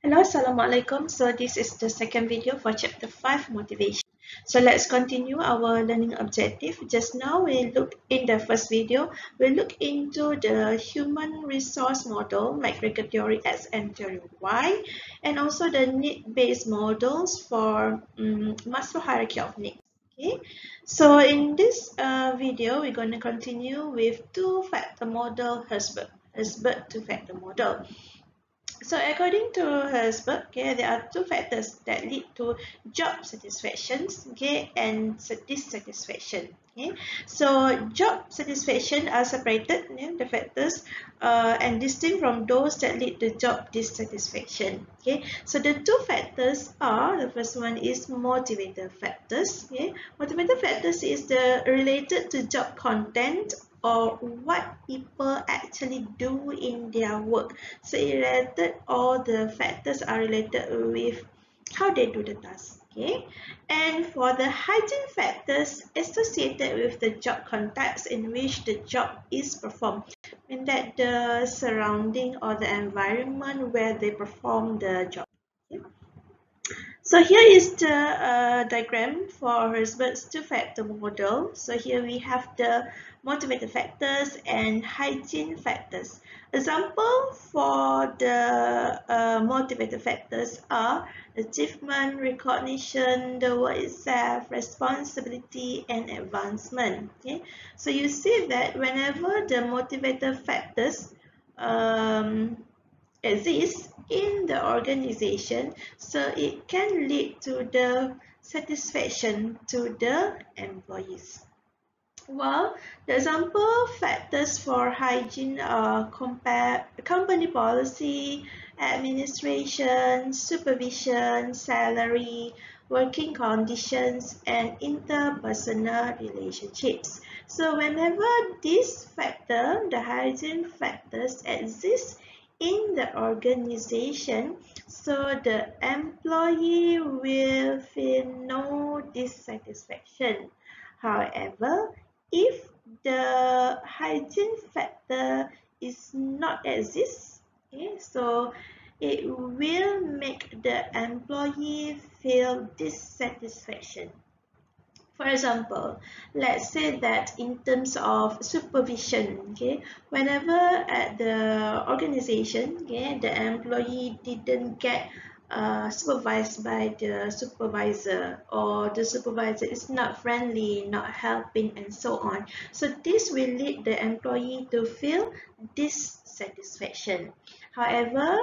Hello, Assalamualaikum. So this is the second video for chapter 5 motivation. So let's continue our learning objective. Just now we looked in the first video, we look into the human resource model, McGregor theory X and theory Y, and also the need-based models for Maslow hierarchy of needs. Okay, so in this video, we're going to continue with two-factor model Herzberg two-factor model. So according to Herzberg, okay, there are two factors that lead to job satisfaction, okay, and dissatisfaction. Okay, so job satisfaction are separated, the factors, and distinct from those that lead to job dissatisfaction. Okay, so the two factors are, the first one is motivator factors. Okay, motivator factors is the related to job content or what people actually do in their work. So all the factors are related with how they do the task. Okay, and for the hygiene factors associated with the job context in which the job is performed, mean that the surrounding or the environment where they perform the job. Okay. So here is the diagram for Herzberg's two-factor model. So here we have the motivator factors and hygiene factors. Example for the motivator factors are achievement, recognition, the work itself, responsibility, and advancement. Okay, so you see that whenever the motivator factors exists in the organization, so it can lead to the satisfaction to the employees. Well, the example factors for hygiene are company policy, administration, supervision, salary, working conditions, and interpersonal relationships. So whenever this factor, the hygiene factors, exist in the organization, so the employee will feel no dissatisfaction. However, if the hygiene factor is not exist, okay, so it will make the employee feel dissatisfaction. For example, let's say that in terms of supervision, okay, whenever at the organization, okay, the employee didn't get supervised by the supervisor, or the supervisor is not friendly, not helping, and so on. So this will lead the employee to feel dissatisfaction. However,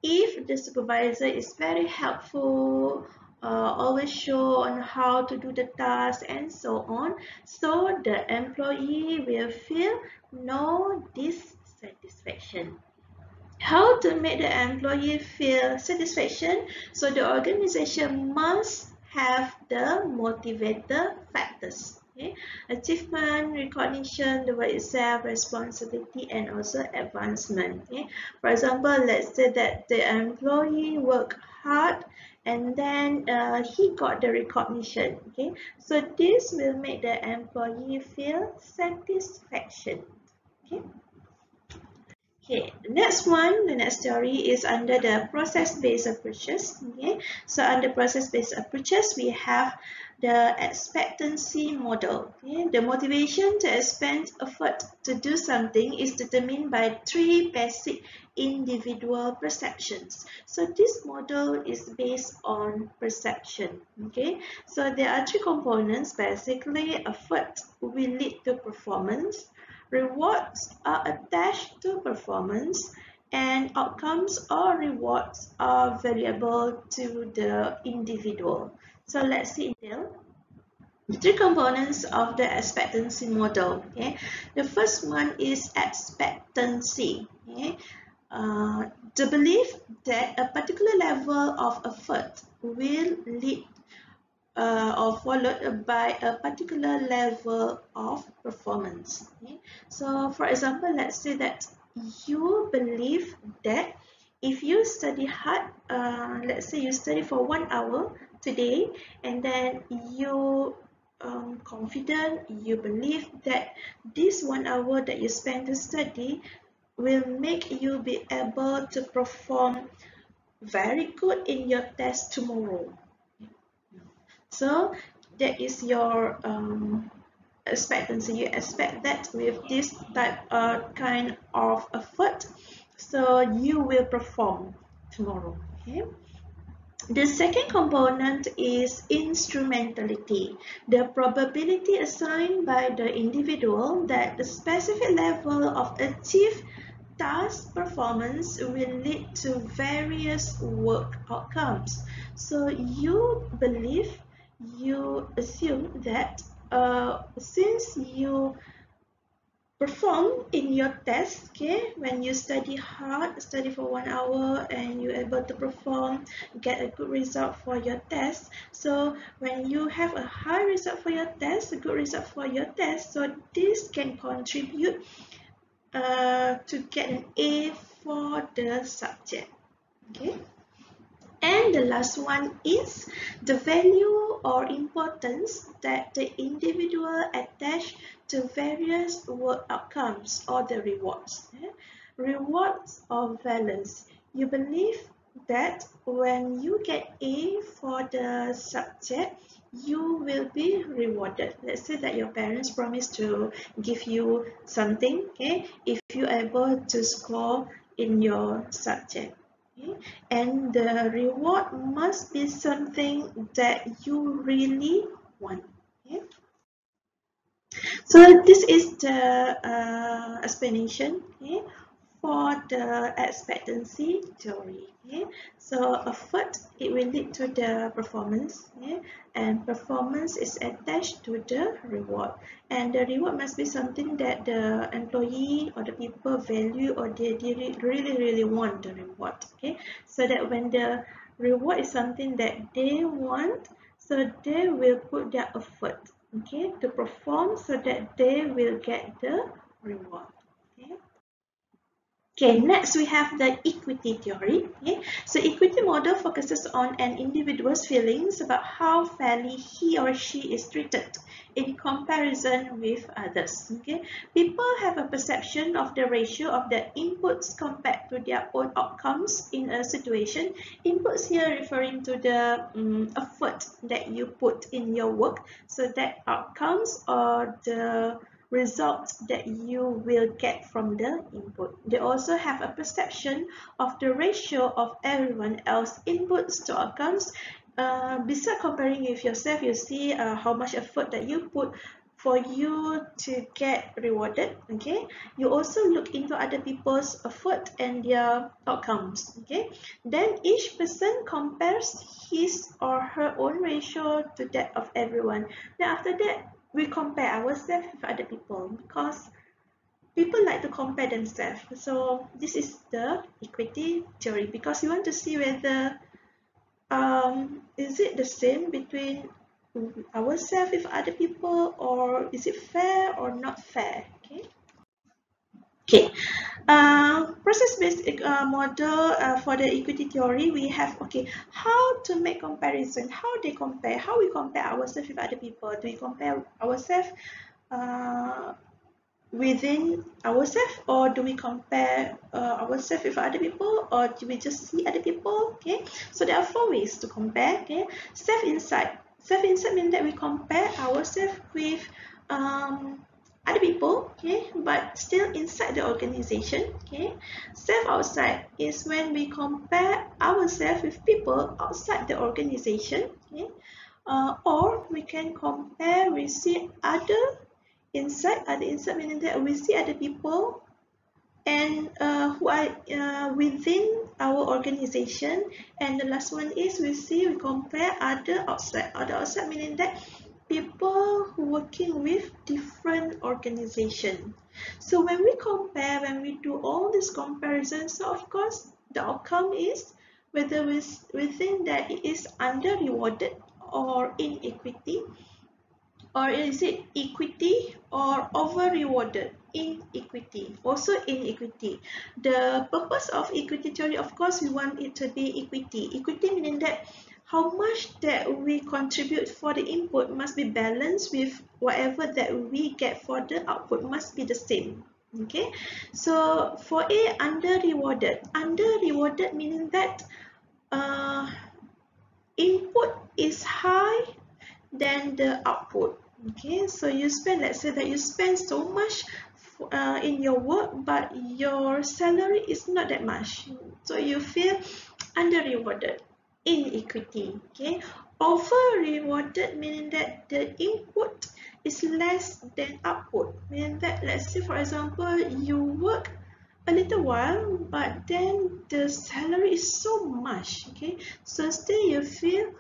if the supervisor is very helpful, always show on how to do the task and so on, so the employee will feel no dissatisfaction. How to make the employee feel satisfaction? So the organization must have the motivator factors. Okay? Achievement, recognition, the work itself, responsibility, and also advancement. Okay? For example, let's say that the employee worked hard and then he got the recognition. Okay? So this will make the employee feel satisfaction. Okay? Okay, the next one, the next theory is under the process-based approaches. Okay, so under process-based approaches, we have the expectancy model. Okay, the motivation to expend effort to do something is determined by three basic individual perceptions. So this model is based on perception. Okay, so there are three components. Basically, effort will lead to performance. Rewards are attached to performance, and outcomes or rewards are variable to the individual. So let's see in detail the three components of the expectancy model. Okay, the first one is expectancy. Okay, the belief that a particular level of effort will lead or followed by a particular level of performance. Okay? So for example, let's say that you believe that if you study hard, let's say you study for 1 hour today, and then you confident, you believe that this 1 hour that you spend to study will make you be able to perform very good in your test tomorrow. So that is your expectancy. You expect that with this kind of effort, so you will perform tomorrow. Okay. The second component is instrumentality, the probability assigned by the individual that the specific level of achieved task performance will lead to various work outcomes. So you believe, you assume that since you perform in your test, okay, when you study hard, study for 1 hour and you're able to perform, get a good result for your test. So when you have a high result for your test, a good result for your test, so this can contribute to get an A for the subject. Okay. And the last one is the value or importance that the individual attach to various work outcomes or the rewards. Rewards or balance. You believe that when you get A for the subject, you will be rewarded. Let's say that your parents promise to give you something, okay, if you're able to score in your subject. Okay? And the reward must be something that you really want. Okay? So this is the explanation, okay, for the expectancy theory. Okay? So effort, it will lead to the performance, okay? And performance is attached to the reward. And the reward must be something that the employee or the people value, or they really want the reward. Okay? So that when the reward is something that they want, so they will put their effort, okay, to perform so that they will get the reward. Okay. Okay, next we have the equity theory. Okay, so equity model focuses on an individual's feelings about how fairly he or she is treated in comparison with others. Okay, people have a perception of the ratio of their inputs compared to their own outcomes in a situation. Inputs here referring to the effort that you put in your work, so that outcomes or the results that you will get from the input. They also have a perception of the ratio of everyone else inputs to outcomes. Besides comparing with yourself, you see how much effort that you put for you to get rewarded. Okay, you also look into other people's effort and their outcomes. Okay, then each person compares his or her own ratio to that of everyone. Then after that, we compare ourselves with other people, because people like to compare themselves. So this is the equity theory, because we want to see whether is it the same between ourselves with other people, or is it fair or not fair. Okay. Okay, process-based model for the equity theory, we have, okay, how to make comparison, how they compare, how we compare ourselves with other people. Do we compare ourselves uh, within ourselves, or do we compare ourselves with other people, or do we just see other people? Okay, so there are 4 ways to compare. Okay, self-insight. Self-insight means that we compare ourselves with other people, okay, but still inside the organization. Okay, self-outside is when we compare ourselves with people outside the organization. Okay, or we can compare, we see other inside meaning that we see other people and who are within our organization. And the last one is we compare other outside meaning that people who working with different organization. So when we compare, when we do all these comparisons, so of course the outcome is whether within that it is under rewarded or inequity, or is it equity or over rewarded? Inequity, also inequity. The purpose of equity theory, of course, we want it to be equity. Equity meaning that how much that we contribute for the input must be balanced with whatever that we get for the output must be the same. Okay, so for A, under rewarded. Under rewarded meaning that input is high than the output. Okay, so you spend, let's say that you spend so much in your work, but your salary is not that much, so you feel under rewarded, inequity. Okay, over rewarded meaning that the input is less than output, meaning that, let's say for example, you work a little while, but then the salary is so much. Okay, so still you feel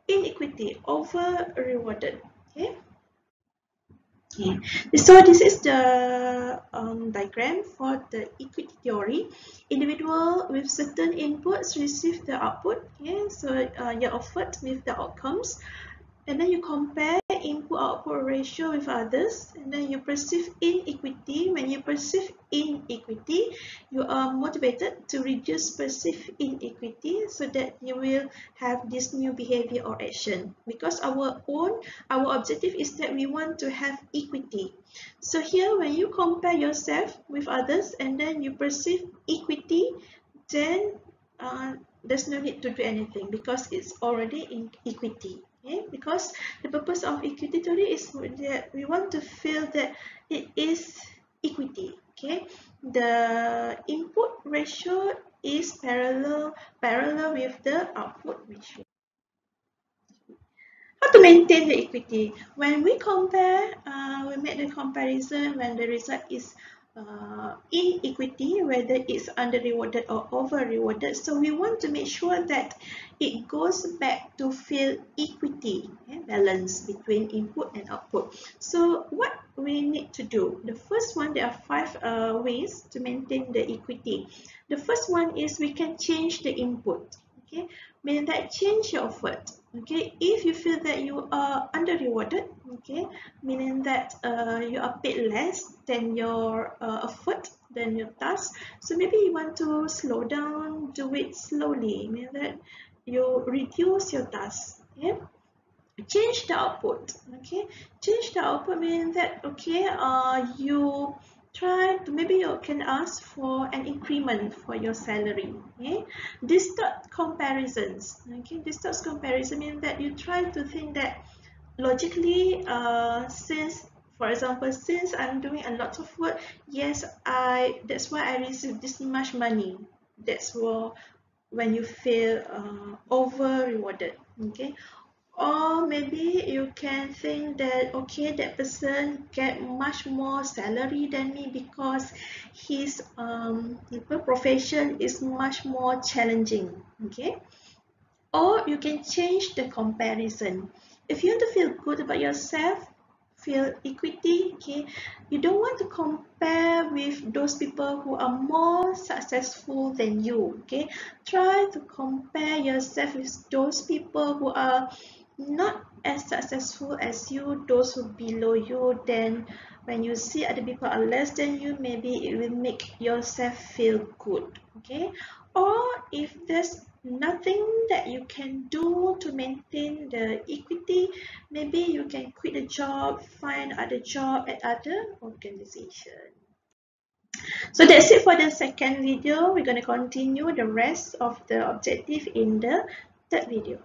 inequity, over rewarded. Okay. Okay. So this is the diagram for the equity theory. Individual with certain inputs receive the output. Okay, so your effort with the outcomes, and then you compare input-output ratio with others, and then you perceive inequity. When you perceive inequity, you are motivated to reduce perceived inequity so that you will have this new behavior or action, because our objective is that we want to have equity. So here, when you compare yourself with others and then you perceive equity, then there's no need to do anything because it's already in equity. Okay? Because the purpose of equity theory is that we want to feel that it is equity. Okay, the input ratio is parallel with the output ratio. How to maintain the equity? When we compare, we make the comparison when the result is inequity, whether it's under rewarded or over rewarded. So we want to make sure that it goes back to feel equity, balance between input and output. So what we need to do, the first one, there are 5 ways to maintain the equity. The first one is we can change the input. Okay, meaning that change your effort. Okay, if you feel that you are under rewarded, okay, meaning that you are paid less than your effort, than your task, so maybe you want to slow down, do it slowly, meaning that you reduce your task. Okay, change the output. Okay, change the output meaning that, okay, you try to, maybe you can ask for an increment for your salary. Okay, distort comparisons. Okay, distort comparison means that you try to think that logically, since, for example, since I'm doing a lot of work, yes, that's why I receive this much money. That's when you feel over rewarded. Okay, or maybe you can think that, okay, that person get much more salary than me because his profession is much more challenging. Okay, or you can change the comparison. If you want to feel good about yourself, feel equity, okay, you don't want to compare with those people who are more successful than you. Okay, try to compare yourself with those people who are not as successful as you, those who below you. Then when you see other people are less than you, maybe it will make yourself feel good. Okay, or if there's nothing that you can do to maintain the equity, maybe you can quit the job, find other job at other organization. So that's it for the second video. We're going to continue the rest of the objective in the third video.